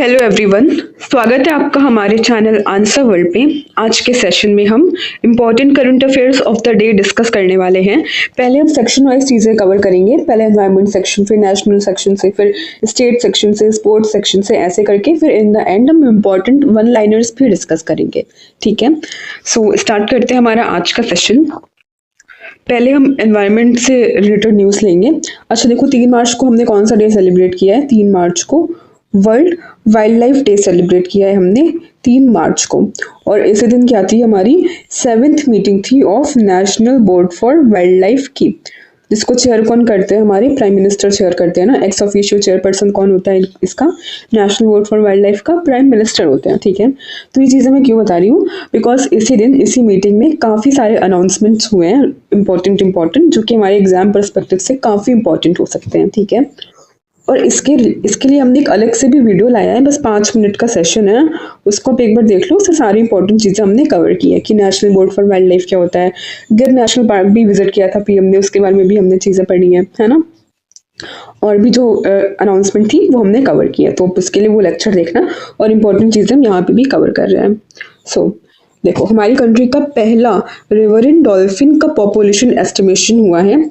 Hello everyone, स्वागत है आपका हमारे चैनल आंसर वर्ल्ड पे। आज के सेशन में हम important current affairs of the day discuss करने वाले हैं। पहले हम सेक्शन वाइज चीज़ें कवर करेंगे। पहले एनवायरनमेंट सेक्शन, फिर नेशनल सेक्शन से, फिर स्टेट सेक्शन से, स्पोर्ट्स सेक्शन से, ऐसे करके फिर इन द एंड हम इम्पॉर्टेंट वन लाइनर्स भी डिस्कस करेंगे। ठीक है, सो स्टार्ट करते हैं हमारा आज का सेशन। पहले हम एनवायरनमेंट से रिलेटेड न्यूज़ लेंगे। अच्छा देखो, 3 मार्च को हमने कौन सा डे सेलिब्रेट किया है? 3 मार्च को world wild life day celebrate किया है हमने 3 मार्च को। और इसी दिन क्या थी? हमारी 7th मीटिंग थी of national board for wild life की, जिसको चेयर कौन करते हैं? हमारे प्राइम मिनिस्टर चेयर करते हैं ना। एक्स ऑफिशियल चेयरपर्सन कौन होता है इसका? National board for wild life का प्राइम मिनिस्टर होते हैं। ठीक है, तो ये चीज़ें मैं क्यों बता रही हूँ? बिकॉज इसी दिन, इसी मीटिंग में काफ़ी सारे अनाउंसमेंट्स हुए हैं इंपॉर्टेंट, जो कि हमारे एग्जाम परस्पेक्टिव से काफ़ी इंपॉर्टेंट हो सकते हैं। ठीक है, और इसके लिए हमने एक अलग से भी वीडियो लाया है, बस 5 मिनट का सेशन है, उसको आप एक बार देख लो। उससे सारी इंपॉर्टेंट चीज़ें हमने कवर की है कि national board for wild life क्या होता है। गिर नेशनल पार्क भी विजिट किया था पीएम ने, उसके बारे में भी हमने चीज़ें पढ़ी है ना। और भी जो अनाउंसमेंट थी वो हमने कवर की है, तो उसके लिए वो लेक्चर देखना। और इम्पोर्टेंट चीज़ें हम यहाँ पे भी कवर कर रहे हैं। सो देखो, हमारी कंट्री का पहला रिवरिन डॉल्फिन का पॉपुलेशन एस्टिमेशन हुआ है,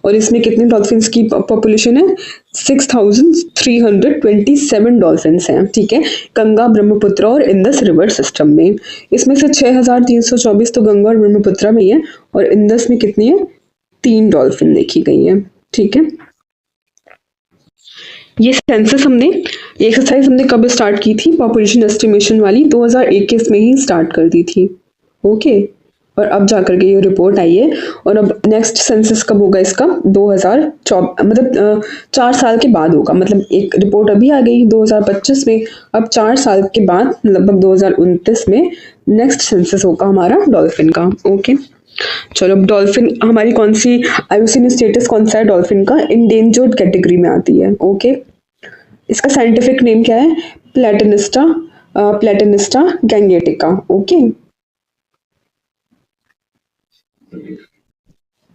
और इसमें कितने डॉल्फिन्स की पॉपुलेशन है? 6327 डॉल्फिन्स हैं। ठीक है, गंगा, ब्रह्मपुत्र और इंदस रिवर सिस्टम में। इसमें से 6324 तो गंगा और ब्रह्मपुत्र में ही है, और इंदस में कितनी है? 3 डॉल्फिन देखी गई है। ठीक है, ये सेंसस हमने, ये एक्सरसाइज हमने कब स्टार्ट की थी? पॉपुलेशन एस्टिमेशन वाली 2021 में ही स्टार्ट कर दी थी। ओके, और अब जाकर के ये रिपोर्ट आई है। और अब नेक्स्ट सेंसस कब होगा इसका? 2024, मतलब 4 साल के बाद होगा। मतलब एक रिपोर्ट अभी आ गई 2025 में, अब 4 साल के बाद लगभग 2029 में नेक्स्ट सेंसस होगा हमारा डॉल्फिन का। ओके, चलो, अब डॉल्फिन हमारी कौन सी IUCN स्टेटस कौन सा है डॉल्फिन का? इंडेंजर्ड कैटेगरी में आती है। ओके, इसका साइंटिफिक नेम क्या है? Platanista gangetica. Okay,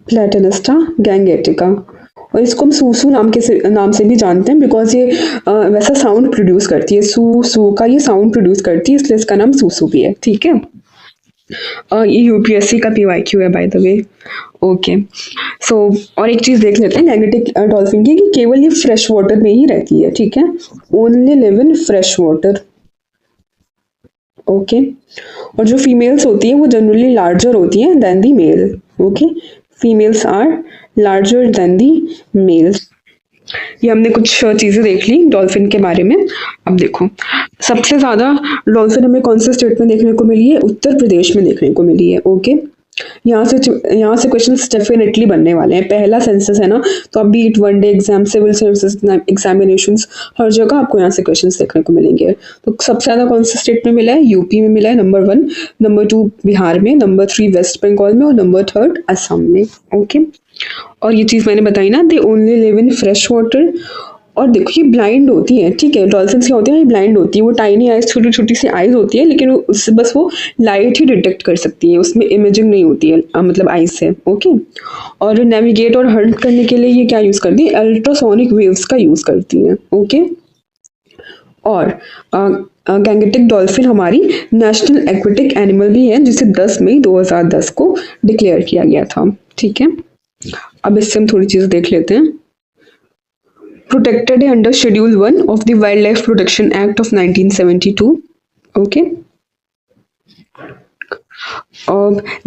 platanista gangetica. और इसको हम सूसू नाम से भी जानते हैं, बिकॉज ये वैसा साउंड प्रोड्यूस करती है। सू सू का ये साउंड प्रोड्यूस करती है, इसलिए इसका नाम सूसू भी है। ठीक है, ये UPSC का PYQ है बाय द वे। ओके, सो और एक चीज़ देख लेते हैं गैंगेटिक डॉल्फिन की, कि केवल ये फ्रेश वाटर में ही रहती है। ठीक है, only live in fresh water. Okay, और जो फीमेल्स होती है वो जनरली लार्जर होती हैं than the male. Okay, females are larger than the males. ये हमने कुछ चीज़ें देख ली डॉल्फिन के बारे में। अब देखो, सबसे ज़्यादा डॉल्फिन हमें कौन से स्टेट में देखने को मिली है? उत्तर प्रदेश में देखने को मिली है। ओके, यहाँ से क्वेश्चंस डेफिनेटली बनने वाले हैं। पहला सेंसस है ना, तो अब beat one day exam, civil services examinations, हर जगह आपको यहाँ से क्वेश्चंस देखने को मिलेंगे। तो सबसे ज़्यादा कौन से स्टेट में मिला है? यूपी में मिला है नंबर 1, नंबर 2 बिहार में, नंबर 3 वेस्ट बंगाल में, और नंबर 3 असम में। ओके, और ये चीज़ मैंने बताई ना, they only live in fresh water. और देखो, ये ब्लाइंड होती है। ठीक है, डॉल्फिन्स क्या होती है? ये ब्लाइंड होती है। वो टाइनी आइज, छोटी छोटी सी आइज होती है, लेकिन उससे बस वो लाइट ही डिटेक्ट कर सकती है, उसमें इमेजिंग नहीं होती है, मतलब आइज से। ओके, और नेविगेट और हंट करने के लिए ये क्या यूज़ करती है? अल्ट्रासोनिक वेव्स का यूज़ करती है। ओके, और गैंगेटिक डॉल्फिन हमारी नेशनल एक्वेटिक एनिमल भी है, जिसे 10 मई 2010 को डिक्लेयर किया गया था। ठीक है, अब इससे हम थोड़ी चीज़ें देख लेते हैं। Protected है under Schedule 1 of the Wildlife Protection Act of 1972. Okay.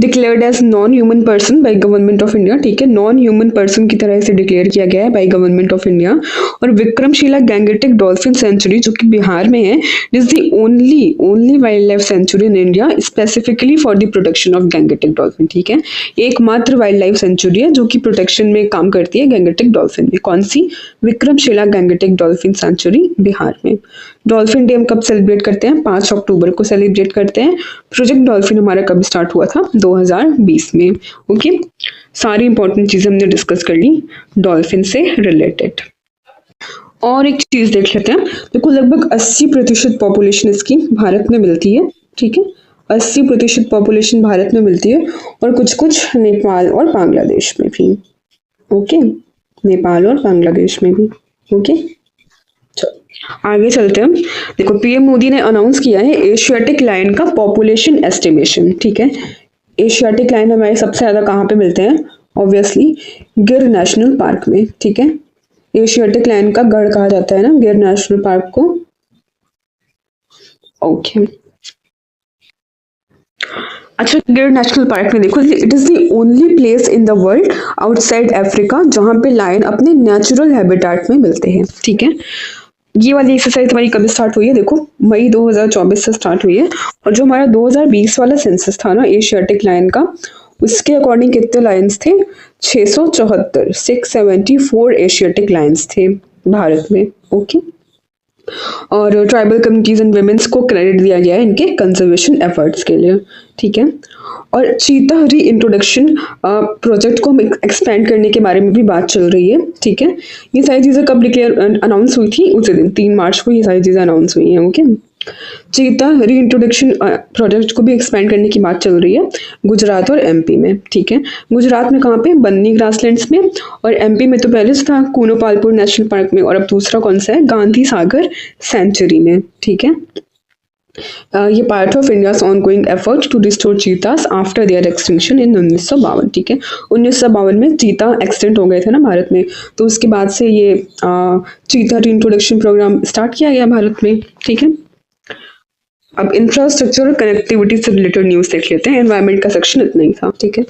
Declared as non human person by government of India. ठीक है, नॉन ह्यूमन पर्सन की तरह से डिक्लेयर किया गया है बाय गवर्नमेंट ऑफ इंडिया। और विक्रमशिला गैंगेटिक डॉल्फिन सेंचुरी, जो कि बिहार में है, is the only wild life sanctuary in India specifically for the protection of Gangetic dolphin. ठीक है, एकमात्र वाइल्ड लाइफ सेंचुरी है जो कि प्रोटेक्शन में काम करती है गैंगेटिक डॉल्फिन में। कौन सी? Vikramshila gangetic dolphin sanctuary, Bihar में। डॉल्फिन डे हम कब सेलिब्रेट करते हैं? 5 अक्टूबर को सेलिब्रेट करते हैं। प्रोजेक्ट डॉल्फिन हमारा कब स्टार्ट हुआ था? 2020 में। ओके, सारी इंपॉर्टेंट चीजें हमने डिस्कस कर ली डॉल्फिन से रिलेटेड। और एक चीज देख लेते हैं। देखो, लगभग 80% पॉपुलेशन इसकी भारत में मिलती है। ठीक है, 80% पॉपुलेशन भारत में मिलती है, और कुछ नेपाल और बांग्लादेश में भी। ओके, नेपाल और बांग्लादेश में भी। ओके, आगे चलते हैं। देखो पीएम मोदी ने अनाउंस किया है एशियाटिक लायन का पॉपुलेशन एस्टिमेशन। ठीक है, एशियाटिक लायन हमारे सबसे ज्यादा कहाँ पे मिलते हैं? ऑब्वियसली गिर नेशनल पार्क में। ठीक है, एशियाटिक लायन का गढ़ कहा जाता है ना गिर नेशनल पार्क को। ओके, अच्छा गिर नेशनल पार्क में देखो, it is the only place in the world outside Africa जहां पे लायन अपने नेचुरल हैबिटेट में मिलते हैं। ठीक है, ये वाली एक्सरसाइज हमारी कब स्टार्ट हुई है? देखो मई 2024 से स्टार्ट हुई है। और जो हमारा 2020 वाला सेंसस था ना एशियाटिक लायन का, उसके अकॉर्डिंग कितने लायंस थे? 674, 674 एशियाटिक लायंस थे भारत में। ओके, और ट्राइबल कम्युनिटीज एंड वुमेन्स को क्रेडिट दिया गया है इनके कंजर्वेशन एफर्ट्स के लिए। ठीक है, और चीता री इंट्रोडक्शन प्रोजेक्ट को एक्सपेंड करने के बारे में भी बात चल रही है। ठीक है, ये सारी चीज़ें कब डिक्लेयर अनाउंस हुई थी? उसी दिन 3 मार्च को ये सारी चीज़ें अनाउंस हुई हैं। ओके, चीता री इंट्रोडक्शन प्रोजेक्ट को भी एक्सपेंड करने की बात चल रही है गुजरात और एमपी में। ठीक है, गुजरात में कहाँ पे? बन्नी ग्रासलैंड्स में, और एमपी में तो पहले से था कूनोपालपुर नेशनल पार्क में, और अब दूसरा कौन सा है? गांधी सागर सेंचुरी में। ठीक है, ये part of India's ongoing effort to restore cheetahs after their extinction in 1952। ठीक है, 1952 में चीता एक्सटेंट हो गए थे ना भारत में, तो उसके बाद से ये चीता री इंट्रोडक्शन प्रोग्राम स्टार्ट किया गया भारत में। ठीक है, अब इंफ्रास्ट्रक्चर और कनेक्टिविटी से रिलेटेड न्यूज देख लेते हैं। एनवायरमेंट का सेक्शन इतना ही था। ठीक है,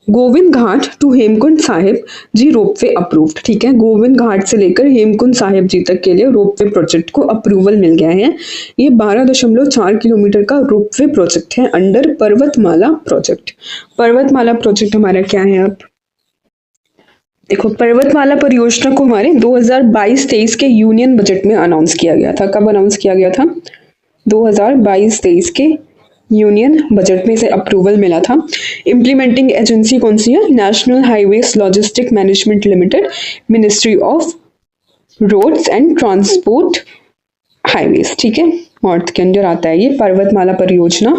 Govind Ghat to Hemkund Sahib ji ropeway approved. ठीक है, गोविंद घाट से लेकर हेमकुंड साहिब जी तक के लिए रोपवे प्रोजेक्ट को अप्रूवल मिल गया है। ये 12.4 किलोमीटर का रोपवे प्रोजेक्ट है अंडर पर्वतमाला प्रोजेक्ट। पर्वतमाला प्रोजेक्ट हमारा क्या है? अब देखो पर्वतमाला परियोजना को हमारे 2022-23 के यूनियन बजट में अनाउंस किया गया था। कब अनाउंस किया गया था? 2022-23 के यूनियन बजट में से अप्रूवल मिला था। इम्प्लीमेंटिंग एजेंसी कौन सी है? National highways logistic management limited, ministry of roads and transport highways. ठीक है, नॉर्थ के अंदर आता है ये पर्वतमाला परियोजना,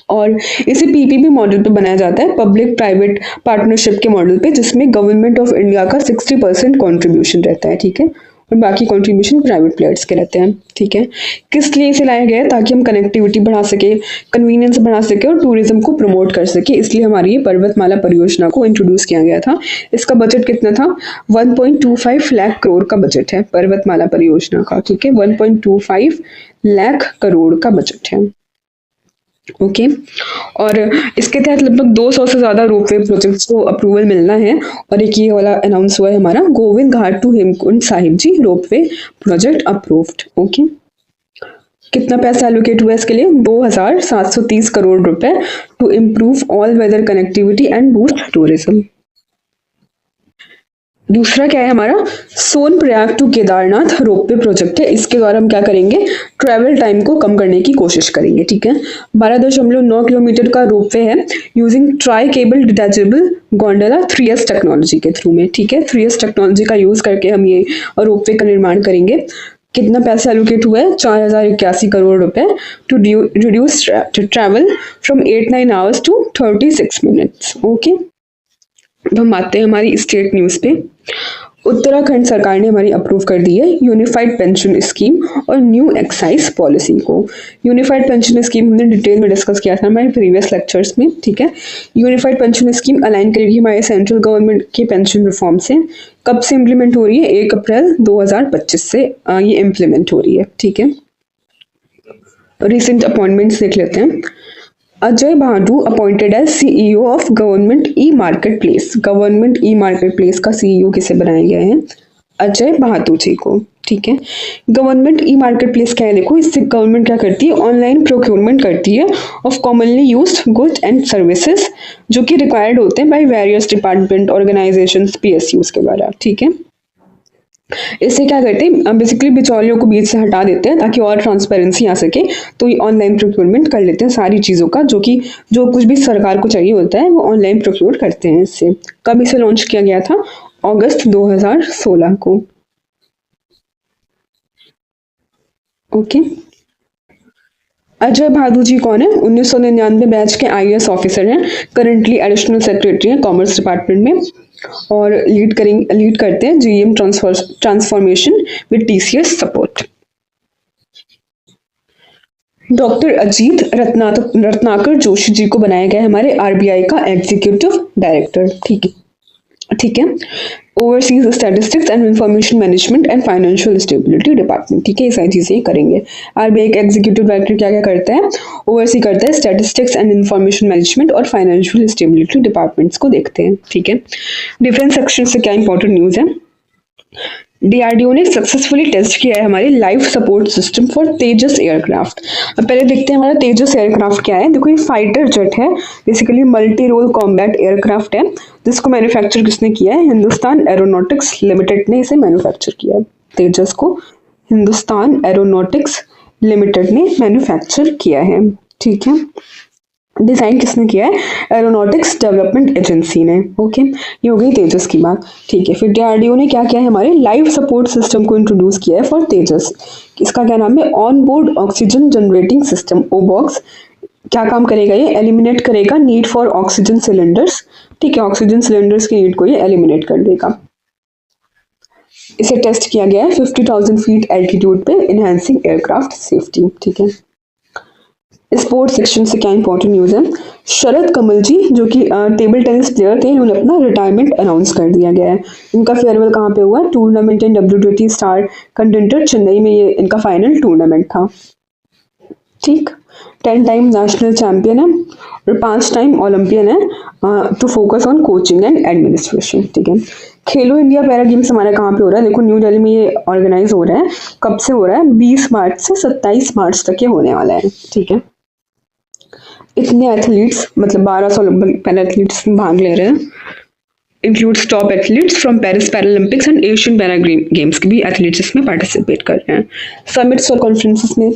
और इसे पीपीपी मॉडल पे बनाया जाता है, पब्लिक प्राइवेट पार्टनरशिप के मॉडल पे, जिसमें गवर्नमेंट ऑफ इंडिया का 60% कॉन्ट्रीब्यूशन रहता है। ठीक है, और बाकी कंट्रीब्यूशन प्राइवेट प्लेयर्स के रहते हैं। ठीक है, किस लिए इसे लाया गया है? ताकि हम कनेक्टिविटी बढ़ा सके, कन्वीनियंस बढ़ा सके और टूरिज्म को प्रमोट कर सके, इसलिए हमारी ये पर्वतमाला परियोजना को इंट्रोड्यूस किया गया था। इसका बजट कितना था? 1.25 लाख करोड़ का बजट है पर्वतमाला परियोजना का। ठीक है, 1.25 लाख करोड़ का बजट है। ओके, और इसके तहत लगभग 200 से ज्यादा रोपवे प्रोजेक्ट्स को अप्रूवल मिलना है, और एक ये वाला अनाउंस हुआ है हमारा Govind Ghat to Hemkund Sahib ji ropeway project approved. Okay, कितना पैसा एलोकेट हुआ है इसके लिए? 2730 करोड़ रुपए to improve all weather connectivity and boost tourism. दूसरा क्या है हमारा? Sonprayag to Kedarnath ropeway project है। इसके द्वारा हम क्या करेंगे? ट्रैवल टाइम को कम करने की कोशिश करेंगे। ठीक है, 12.9 किलोमीटर का रोपवे है using try cable detachable gondola 3S technology के थ्रू में। ठीक है, 3S टेक्नोलॉजी का यूज करके हम ये रोपवे का निर्माण करेंगे। कितना पैसा एलोकेट हुआ है? 4081 करोड़ रुपए to reduce travel from 8-9 hours to 36 minutes. Okay, अब हम आते हैं हमारी स्टेट न्यूज पे। उत्तराखंड सरकार ने हमारी अप्रूव कर दी है यूनिफाइड पेंशन स्कीम और न्यू एक्साइज पॉलिसी को। यूनिफाइड पेंशन स्कीम हमने डिटेल में डिस्कस किया था हमारे प्रीवियस लेक्चर्स में। ठीक है, यूनिफाइड पेंशन स्कीम अलाइन करेगी हमारे सेंट्रल गवर्नमेंट के पेंशन रिफॉर्म से। कब से इम्प्लीमेंट हो रही है? 1 अप्रैल 2025 से ये इम्प्लीमेंट हो रही है। ठीक है, रिसेंट अपॉइंटमेंट्स देख लेते हैं। Ajay Bhadu appointed as CEO of government e market place. Government e market place का सीईओ किसे बनाया गया है? अजय भादु जी को। ठीक है, गवर्नमेंट ई मार्केट प्लेस क्या है? देखो, इससे गवर्नमेंट क्या करती है? ऑनलाइन प्रोक्योरमेंट करती है of commonly used goods and services जो कि रिक्वायर्ड होते हैं by various department, organisations, PSUs के द्वारा। ठीक है, इससे क्या करते हैं? बेसिकली बिचौलियों को बीच से हटा देते हैं ताकि और ट्रांसपेरेंसी आ सके। तो ये ऑनलाइन प्रोक्योरमेंट कर लेते हैं सारी चीज़ों का, जो कुछ भी सरकार को चाहिए होता है वो ऑनलाइन प्रोक्योर करते हैं इससे। कब इसे लॉन्च किया गया था? अगस्त 2016 को। ओके, अजय भादु जी कौन है? 1999 बैच के आईएएस ऑफिसर हैं, करंटली एडिशनल सेक्रेटरी हैं कॉमर्स डिपार्टमेंट में, और लीड करते हैं GM transformation with TCS support. Doctor Ajit Ratnakar Joshi ji को बनाया गया है हमारे आरबीआई का एग्जीक्यूटिव डायरेक्टर। ठीक है। Overseas statistics and information management and financial stability department. ठीक है, ये सारी चीजें करेंगे। आरबीआई का एग्जीक्यूटिव डायरेक्टर क्या क्या करता है? ओवरसी करता है स्टैटिस्टिक्स एंड इंफॉर्मेशन मैनेजमेंट और फाइनेंशियल स्टेबिलिटी डिपार्टमेंट्स को देखते हैं। ठीक है। डिफेंस सेक्शन से क्या इंपॉर्टेंट न्यूज है? डीआरडीओ ने सक्सेसफुली टेस्ट किया है हमारे life support system for Tejas aircraft. अब पहले देखते हैं हमारा तेजस एयरक्राफ्ट क्या है। देखो, ये फाइटर जेट है, basically multi role combat aircraft है, जिसको मैन्युफैक्चर किसने किया है? हिंदुस्तान एरोनॉटिक्स लिमिटेड ने इसे मैन्युफैक्चर किया है। तेजस को हिंदुस्तान एरोनॉटिक्स लिमिटेड ने मैन्युफैक्चर किया है। ठीक है। डिजाइन किसने किया है? एरोनॉटिक्स डेवलपमेंट एजेंसी ने। ओके, ये हो गई तेजस की बात। ठीक है। फिर डीआरडीओ ने क्या किया है? हमारे लाइफ सपोर्ट सिस्टम को इंट्रोड्यूस किया है फॉर तेजस। इसका क्या नाम है? On board oxygen generating system, OBOGS. क्या काम करेगा ये? एलिमिनेट करेगा नीड फॉर ऑक्सीजन सिलेंडर्स। ठीक है, ऑक्सीजन सिलेंडर्स की नीड को ये एलिमिनेट कर देगा। इसे टेस्ट किया गया है 50,000 फीट एल्टीट्यूड पे, इनहैंसिंग एयरक्राफ्ट सेफ्टी। ठीक है। स्पोर्ट्स सेक्शन से क्या इंपॉर्टेंट न्यूज है? शरद कमल जी जो कि टेबल टेनिस प्लेयर थे, इन्होंने अपना रिटायरमेंट अनाउंस कर दिया गया है। इनका फेयरवेल कहाँ पे हुआ? टूर्नामेंट इन WTA स्टार कंटेंटर चेन्नई में, ये इनका फाइनल टूर्नामेंट था। ठीक। 10 टाइम नेशनल चैंपियन है और 5 टाइम ओलंपियन है, to focus on coaching and administration. ठीक है। खेलो इंडिया पैरा गेम्स हमारा कहाँ पे हो रहा है? देखो, न्यू दिल्ली में ये ऑर्गेनाइज हो रहा है। कब से हो रहा है? 20 मार्च से 27 मार्च तक ये होने वाला है। ठीक है। इतने एथलीट्स, मतलब 1200 पैरा एथलीट्स भाग ले रहे हैं, includes top athletes from Paris Paralympics and Asian para games के भी एथलीट्स इसमें पार्टिसिपेट कर रहे हैं। समिट्स और कॉन्फ्रेंसेस में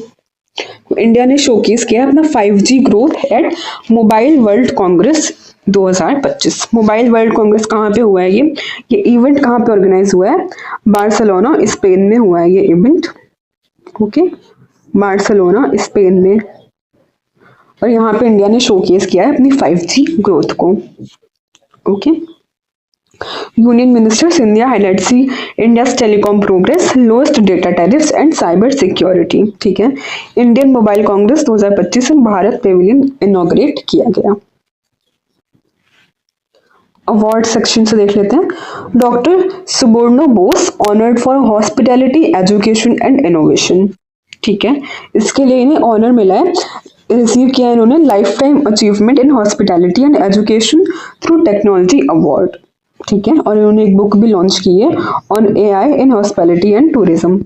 इंडिया ने शोकेस किया अपना 5G growth at mobile world Congress 2025। Mobile world Congress कहाँ पे हुआ है? ये इवेंट कहाँ पे ऑर्गेनाइज हुआ है? बार्सिलोना स्पेन में हुआ है ये इवेंट। ओके, बार्सिलोना स्पेन में, और यहाँ पे इंडिया ने शोकेस किया है अपनी 5G ग्रोथ को। Okay. Union minister Scindia highlights India's telecom progress, lowest data tariffs and cyber security. ठीक है। इंडियन मोबाइल कांग्रेस 2025 में भारत पेविलियन इनॉग्रेट किया गया। अवार्ड सेक्शन से देख लेते हैं। Doctor Subarno Bose honoured for hospitality, education and innovation. ठीक है, इसके लिए इन्हें ऑनर मिला है, रिसीव किया है इन्होंने life time achievement in hospitality and education through technology award. ठीक है, और इन्होंने एक बुक भी लॉन्च की है on AI in hospitality and tourism.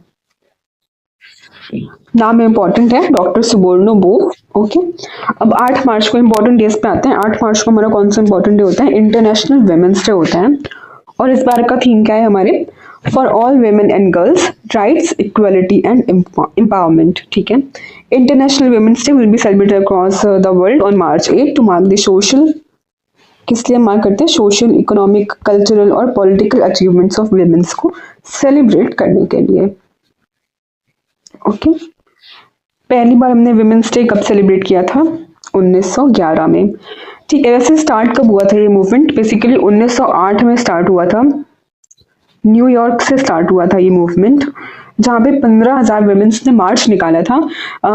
नाम इंपॉर्टेंट है, डॉक्टर सुबोर्णो बोस। ओके। अब 8 मार्च को इंपॉर्टेंट डेज पे आते हैं। 8 मार्च को हमारा कौन सा इंपॉर्टेंट डे होता है? इंटरनेशनल वुमेन्स डे होता है। और इस बार का थीम क्या है हमारे? For all women and girls, rights, equality and empowerment. ठीक है। International women's day will be celebrated across the world on March 8 to mark the social, किस लिए मार्क करते हैं? सोशल, इकोनॉमिक, कल्चरल और पॉलिटिकल अचीवमेंट्स ऑफ वुमेन्स को celebrate करने के लिए। ओके। पहली बार हमने वुमेन्स डे कब सेलिब्रेट किया था? 1911 में। ठीक है। वैसे स्टार्ट कब हुआ था ये मूवमेंट? बेसिकली 1908 में स्टार्ट हुआ था, न्यूयॉर्क से स्टार्ट हुआ था ये मूवमेंट, जहाँ पे 15,000 वुमेन्स ने मार्च निकाला था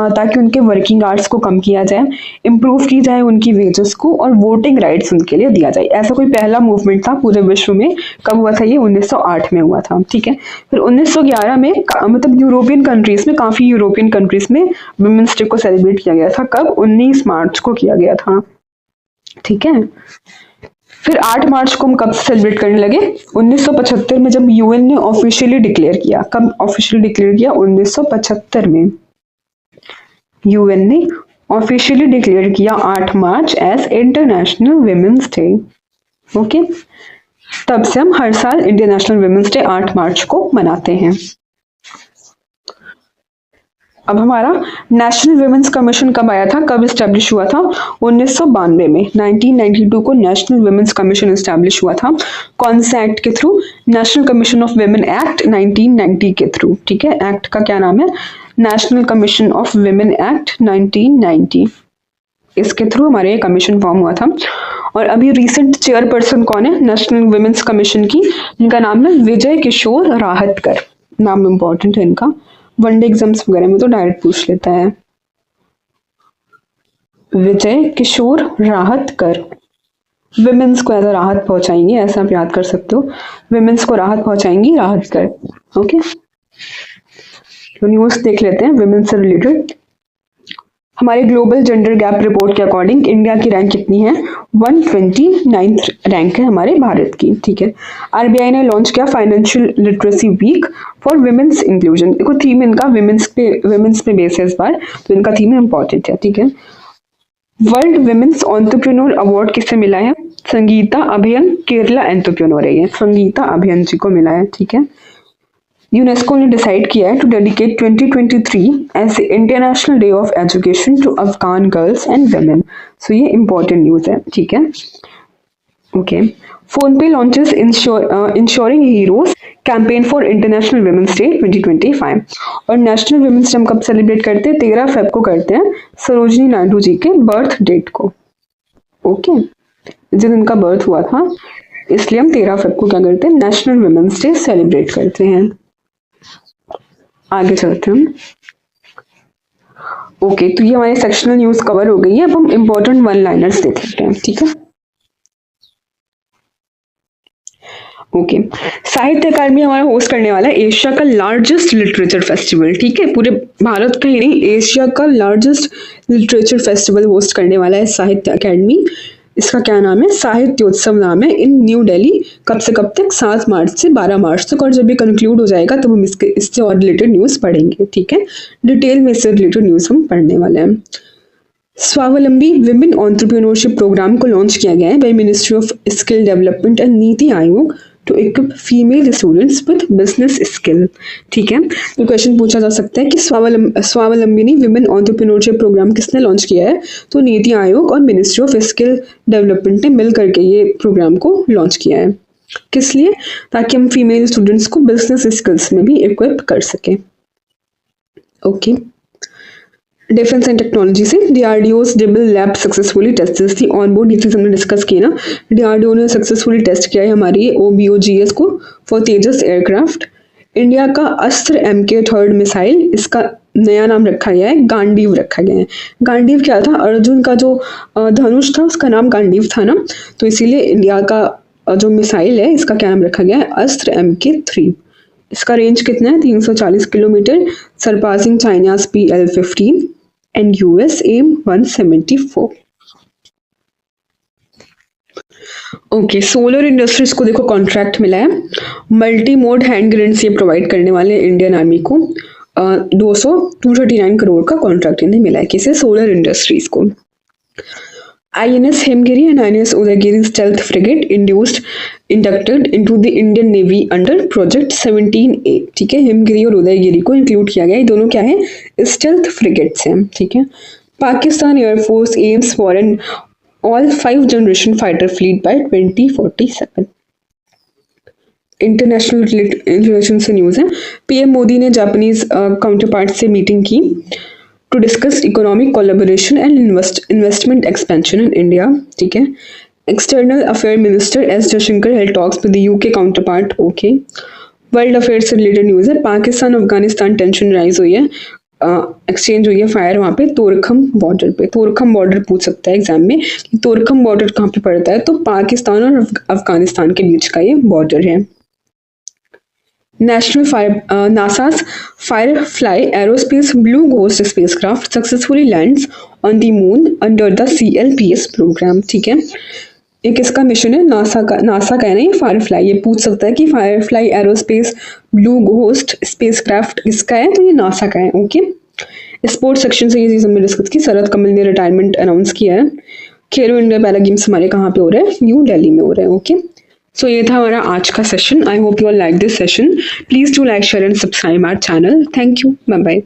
ताकि उनके वर्किंग आवर्स को कम किया जाए, इम्प्रूव की जाए उनकी वेजेस को, और वोटिंग राइट्स उनके लिए दिया जाए। ऐसा कोई पहला मूवमेंट था पूरे विश्व में। कब हुआ था ये? 1908 में हुआ था। ठीक है। फिर 1911 में मतलब यूरोपियन कंट्रीज में, काफी यूरोपियन कंट्रीज में वुमेन्स डे को सेलिब्रेट किया गया था। कब? 19 मार्च को किया गया था। ठीक है। फिर 8 मार्च को हम कब सेलिब्रेट करने लगे? 1975 में, जब यूएन ने ऑफिशियली डिक्लेयर किया। कब ऑफिशियली डिक्लेयर किया? 1975 में यूएन ने ऑफिशियली डिक्लेयर किया 8 March as International women's Day. Okay. तब से हम हर साल इंटरनेशनल वुमेन्स डे 8 मार्च को मनाते हैं। अब हमारा नेशनल वुमेन्स कमीशन कब आया था? कब इस्टेब्लिश हुआ था? 1992 में। 1992 को नेशनल वुमेन्स कमीशन इस्टेब्लिश हुआ था। कौन से एक्ट के through? National commission of women act 1990 के थ्रू। ठीक है। एक्ट का क्या नाम है? National commission of women act 1990, इसके थ्रू हमारे ये कमीशन फॉर्म हुआ था। और अभी रिसेंट चेयरपर्सन कौन है नेशनल विमेन्स कमीशन की, इनका नाम है विजय किशोर राहतकर। नाम इम्पोर्टेंट है इनका, वनडे एग्जाम्स वगैरह में तो डायरेक्ट पूछ लेता है। विजय किशोर राहतकर विमेन्स को ऐसा राहत पहुंचाएंगे, ऐसा आप याद कर सकते हो, विमेन्स को राहत पहुंचाएंगी राहतकर। ओके, तो न्यूज देख लेते हैं विमेन्स से रिलेटेड। हमारे ग्लोबल जेंडर गैप रिपोर्ट के अकॉर्डिंग इंडिया की रैंक कितनी है, 129th रैंक है हमारे भारत की। ठीक है, आरबीआई ने लॉन्च किया financial literacy week for women's inclusion. देखो थीम इनका विमेन्स पे बेस है इस बार, तो इनका थीम इंपॉर्टेंट है। ठीक है, वर्ल्ड विमेन्स एंटरप्रेन्योर अवार्ड किसे मिला है, संगीता अभियन, केरला एंटरप्रेन्योर है ये, संगीता अभियन जी को मिला है। ठीक है, यूनेस्को ने डिसाइड किया है to dedicate 2023 as International Day of Education to Afghan girls and women. So ये इंपॉर्टेंट न्यूज है। ठीक है, okay, PhonePe launches ensuring heroes campaign for International women's Day 2025। और नेशनल वुमेन्स डे हम कब सेलिब्रेट करते हैं, 13 फेब को करते हैं, सरोजिनी नायडू जी के बर्थ डेट को। ओके, जिस दिन इनका बर्थ हुआ था, इसलिए हम 13 फेब को क्या करते हैं, नेशनल वुमेन्स डे सेलिब्रेट करते हैं। आगे चलते हैं। ओके, तो ये हमारी सेक्शनल न्यूज कवर हो गई है। अब हम इंपॉर्टेंट वन लाइनर्स देख लेते हैं। ठीक है, ओके, साहित्य अकादमी हमारा होस्ट करने वाला है एशिया का लार्जेस्ट लिटरेचर फेस्टिवल। ठीक है, पूरे भारत का ही नहीं, एशिया का लार्जेस्ट लिटरेचर फेस्टिवल होस्ट करने वाला है साहित्य अकादमी। इसका क्या नाम है, साहित्योत्सव नाम है, इन न्यू दिल्ली। कब से कब तक, 7 मार्च से 12 मार्च तक। और जब ये कंक्लूड हो जाएगा तो हम इससे और रिलेटेड न्यूज पढ़ेंगे। ठीक है, डिटेल में इससे रिलेटेड न्यूज हम पढ़ने वाले हैं। स्वावलंबी विमेन एंटरप्रेन्योरशिप प्रोग्राम को लॉन्च किया गया है by ministry of skill development and NITI Aayog to equip female students with business skill. ठीक है, तो क्वेश्चन पूछा जा सकता है कि स्वावलंबिनी विमेन एंटरप्रेन्योरशिप प्रोग्राम किसने लॉन्च किया है, तो नीति आयोग और मिनिस्ट्री ऑफ स्किल डेवलपमेंट ने मिल करके ये प्रोग्राम को लॉन्च किया है। किस लिए, ताकि हम फीमेल स्टूडेंट्स को बिजनेस स्किल्स में भी इक्विप कर सकें। ओके, डिफेंस एंड टेक्नोलॉजी से डीआरडीओ's डिबल लैब सक्सेसफुली टेस्टेड थी ऑनबोर्ड। ये चीज हमने डिस्कस की ना, डीआरडीओ ने सक्सेसफुली टेस्ट किया है हमारी OBOGS को फॉर तेजस एयरक्राफ्ट। इंडिया का अस्त्र MK3 मिसाइल, इसका नया नाम रखा गया है, गांडीव रखा गया है। गांडीव क्या था, अर्जुन का जो धनुष था उसका नाम गांडीव था ना, तो इसीलिए इंडिया का जो मिसाइल है इसका क्या नाम रखा गया है, अस्त्र MK3। इसका रेंज कितना है, 340 kilometre, surpassing China's PL-15 and US AIM 174। Okay, solar industries को देखो कॉन्ट्रैक्ट मिला है, मल्टी मोड हैंड ग्रेनेड्स ये प्रोवाइड करने वाले इंडियन आर्मी को 239 करोड़ का कॉन्ट्रैक्ट इन्हें मिला है, किसे, सोलर इंडस्ट्रीज को। INS Himgiri and INS Udaygiri stealth frigate inducted into the Indian navy under project 17A। ठीक है, हिमगिरी और उदयगिरी को इंक्लूड किया गया, ये दोनों क्या है, स्टेल्थ फ्रिगेट्स हैं। ठीक है, Pakistan air force aims for an all 5 generation fighter fleet by 2047। International relation से न्यूज है, PM मोदी ने जापानीज काउंटरपार्ट से मीटिंग की to discuss economic collaboration and investment expansion in India. ठीक है, external affair minister S Jaishankar held talks with the UK counterpart. Okay, world affair से related news है, Pakistan Afghanistan tension rise हुई है, एक्सचेंज हुई है फायर वहाँ पे तोरखम बॉर्डर पे। तोरखम बॉर्डर पूछ सकता है एग्जाम में कि तोरखम बॉर्डर कहाँ पे पड़ता है, तो पाकिस्तान और अफगानिस्तान के बीच का ये बॉर्डर है। NASA's Firefly Aerospace Blue Ghost spacecraft successfully lands on the moon under the CLPS program। ठीक है, ये किसका मिशन है, नासा का है ना ये फायरफ्लाई। ये पूछ सकता है कि Firefly aerospace blue ghost spacecraft किसका है, तो ये नासा का है। ओके, स्पोर्ट्स सेक्शन से ये चीज हमने डिस्कस की, शरद कमल ने रिटायरमेंट अनाउंस किया है। खेलो इंडिया पैरा गेम्स हमारे कहाँ पे हो रहे हैं, न्यू दिल्ली में हो रहे हैं। ओके, सो ये था हमारा आज का session. I hope you all like this session. Please do like, share and subscribe our channel. Thank you, bye bye.